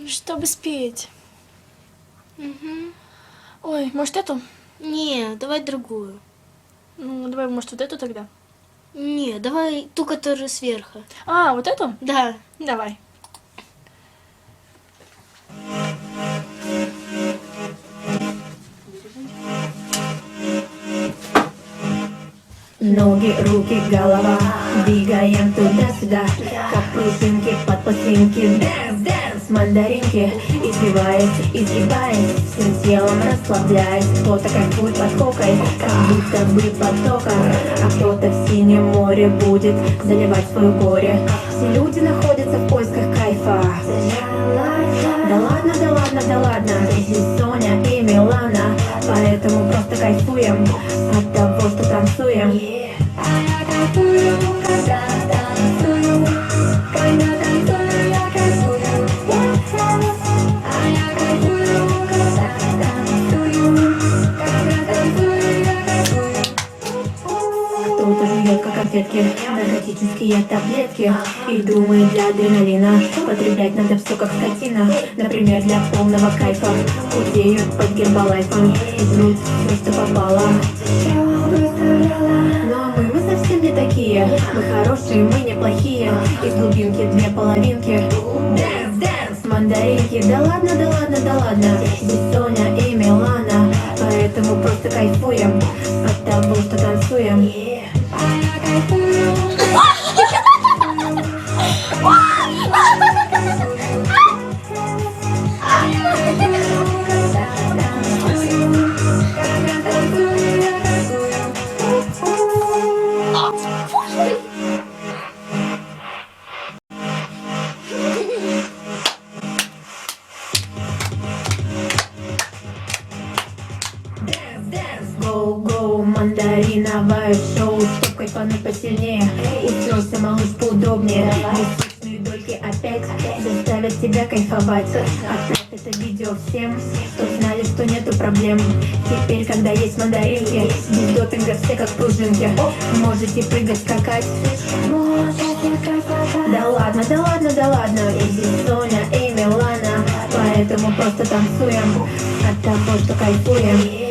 чтобы спеть. Угу. Ой, может эту? Не, давай другую. Ну, давай, может, вот эту тогда? Не, давай ту, которая сверху. А, вот эту? Да. Давай. Ноги, руки, голова, двигаем туда-сюда, как пружинки под пластинки. Dance, dance, мандаринки, извиваясь, изгибаясь, всем телом расслабляясь. Кто-то кайфует под кокой, как будто бы потоком, а кто-то в синем море будет заливать свое горе. Все люди находятся в поисках кайфа. Да ладно, да ладно, да ладно, здесь Соня и Милана, поэтому просто кайфуем от того, что танцуем. А я кайфую, когда танцую, когда танцую, я кайфую. А я кайфую, когда танцую, когда танцую, я кайфую. Кто-то жует, как конфетки, наркотические таблетки, и думает, для адреналина потреблять надо все как скотина. Например, для полного кайфа худеют под гербалайфом, жрут все, что попало. Но мы совсем не такие, мы хорошие, мы неплохие. Из глубинки две половинки. Dance, dance, мандаринки. Да ладно, да ладно, да ладно, здесь Соня и Милана, поэтому просто кайфуем от того, что танцуем. А я кайфую. Go-go, мандариновое шоу, чтоб кайфануть посильнее. Устройся, малыш, поудобнее. Месячные дольки опять заставят тебя кайфовать. Отправь это видео всем, чтоб знали, что нету проблем. Теперь, когда есть мандаринки, без допинга все как пружинки. Можете прыгать, скакать. Да ладно, да ладно, да ладно, здесь Соня и Милана, поэтому просто танцуем от того, что кайфуем.